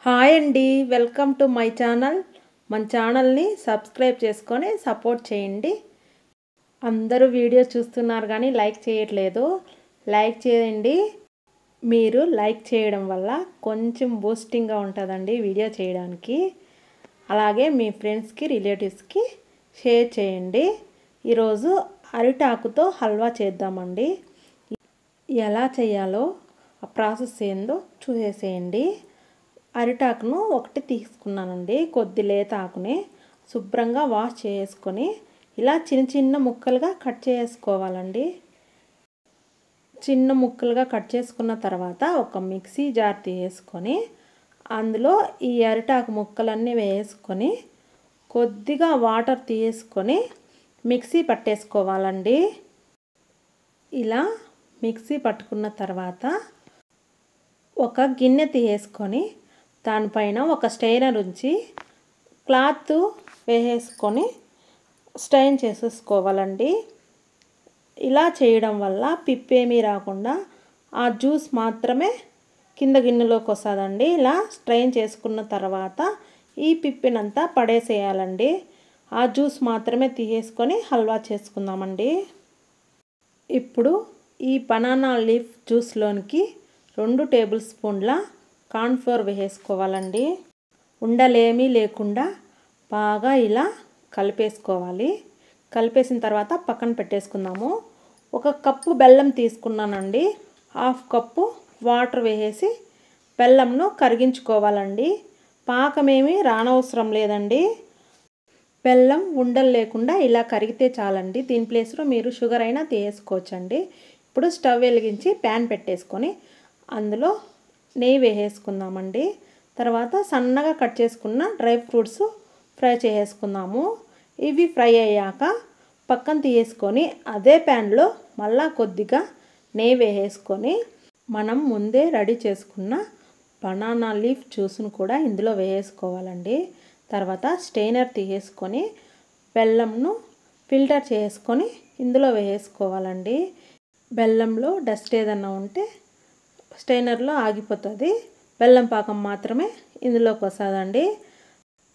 Hi అండి, welcome to my channel. మన ఛానల్ని సబ్స్క్రైబ్ చేసుకొని సపోర్ట్ చేయండి. అందరూ వీడియో చూస్తున్నారు కానీ లైక్ చేయట్లేదు. లైక్ చేయండి. మీరు లైక్ చేయడం వల్ల కొంచెం బూస్టింగ్గా ఉంటుందండి వీడియో చేయడానికి. అలాగే మీ ఫ్రెండ్స్కి, రిలేటివ్స్కి షేర్ చేయండి. ఈరోజు అరిటాకుతో హల్వా చేద్దామండి. ఎలా చేయాలో ఆ ప్రాసెస్ ఏందో చూసేసేయండి. అరిటాకును ఒకటి తీసుకున్నానండి. కొద్ది లేత ఆకుని శుభ్రంగా వాష్ చేసుకొని ఇలా చిన్న చిన్న ముక్కలుగా కట్ చేసుకోవాలండి. చిన్న ముక్కలుగా కట్ చేసుకున్న తర్వాత ఒక మిక్సీ జార్ తీసుకొని అందులో ఈ అరిటాకు ముక్కలన్నీ వేసుకొని కొద్దిగా వాటర్ తీసుకొని మిక్సీ పట్టేసుకోవాలండి. ఇలా మిక్సీ పట్టుకున్న తర్వాత ఒక గిన్నె తీసుకొని దానిపైన ఒక స్ట్రైనర్ ఉంచి క్లాత్ వేసేసుకొని స్ట్రైన్ చేసేసుకోవాలండి. ఇలా చేయడం వల్ల పిప్పేమీ రాకుండా ఆ జ్యూస్ మాత్రమే కింద గిన్నెలోకి వస్తుందండి. ఇలా స్ట్రైన్ చేసుకున్న తర్వాత ఈ పిప్పినంతా పడేసేయాలండి. ఆ జ్యూస్ మాత్రమే తీసేసుకొని హల్వా చేసుకుందామండి. ఇప్పుడు ఈ బనానా లీఫ్ జ్యూస్లోనికి 2 టేబుల్ స్పూన్ల కార్న్ఫ్లోర్ వేసుకోవాలండి. ఉండలేమీ లేకుండా బాగా ఇలా కలిపేసుకోవాలి. కలిపేసిన తర్వాత పక్కన పెట్టేసుకుందాము. 1 కప్పు బెల్లం తీసుకున్నానండి. 1/2 కప్పు వాటర్ వేసేసి బెల్లంను కరిగించుకోవాలండి. పాకమేమీ రానవసరం లేదండి. బెల్లం ఉండలు లేకుండా ఇలా కరిగితే చాలండి. దీని ప్లేస్లో మీరు షుగర్ అయినా తీసుకోవచ్చండి. ఇప్పుడు స్టవ్ వెలిగించి ప్యాన్ పెట్టేసుకొని అందులో నెయ్యి వేసేసుకుందామండి. తర్వాత సన్నగా కట్ చేసుకున్న డ్రై ఫ్రూట్స్ ఫ్రై చేసుకుందాము. ఇవి ఫ్రై అయ్యాక పక్కన తీసుకొని అదే ప్యాన్లో మళ్ళా కొద్దిగా నెయ్యి వేసేసుకొని మనం ముందే రెడీ చేసుకున్న బనానా లీఫ్ జ్యూస్ను కూడా ఇందులో వేసుకోవాలండి. తర్వాత స్ట్రైనర్ తీసేసుకొని బెల్లంను ఫిల్టర్ చేసుకొని ఇందులో వేసుకోవాలండి. బెల్లంలో డస్ట్ ఏదన్నా ఉంటే స్ట్రైనర్లో ఆగిపోతుంది. బెల్లం పాకం మాత్రమే ఇందులోకి వస్తుందండి.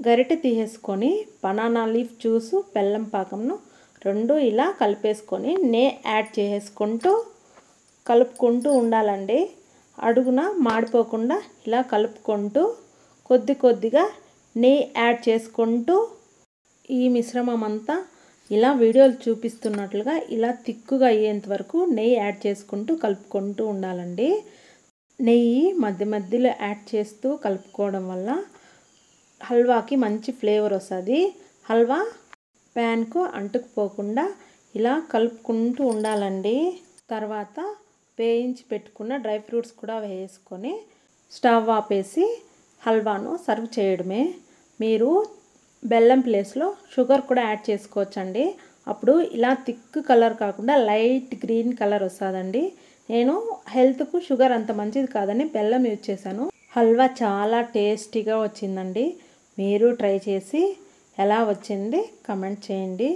గరిటె తీసేసుకొని బనానా లీఫ్ జ్యూసు బెల్లం పాకంను 2 ఇలా కలిపేసుకొని యాడ్ కలుపుకుంటూ ఉండాలండి. అడుగున మాడిపోకుండా ఇలా కలుపుకుంటూ కొద్దిగా నెయ్యి యాడ్ చేసుకుంటూ ఈ మిశ్రమం అంతా ఇలా వీడియోలు చూపిస్తున్నట్లుగా ఇలా తిక్కుగా అయ్యేంత వరకు నెయ్యి యాడ్ చేసుకుంటూ కలుపుకుంటూ ఉండాలండి. నెయ్యి మధ్య మధ్యలో యాడ్ చేస్తూ కలుపుకోవడం వల్ల హల్వాకి మంచి ఫ్లేవర్ వస్తుంది. హల్వా ప్యాన్కు అంటుకుపోకుండా ఇలా కలుపుకుంటూ ఉండాలండి. తర్వాత వేయించి పెట్టుకున్న డ్రై ఫ్రూట్స్ కూడా వేసుకొని స్టవ్ ఆపేసి హల్వాను సర్వ్ చేయడమే. మీరు బెల్లం ప్లేస్లో షుగర్ కూడా యాడ్ చేసుకోవచ్చండి. అప్పుడు ఇలా థిక్ కలర్ కాకుండా లైట్ గ్రీన్ కలర్ వస్తుందండి. నేను హెల్త్కు షుగర్ అంత మంచిది కాదని బెల్లం యూజ్ చేశాను. హల్వా చాలా టేస్టీగా వచ్చిందండి. మీరు ట్రై చేసి ఎలా వచ్చింది కమెంట్ చేయండి.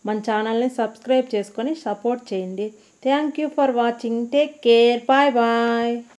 మన ఛానల్ని సబ్స్క్రైబ్ చేసుకొని సపోర్ట్ చేయండి. Thank you for watching. Take care. Bye bye.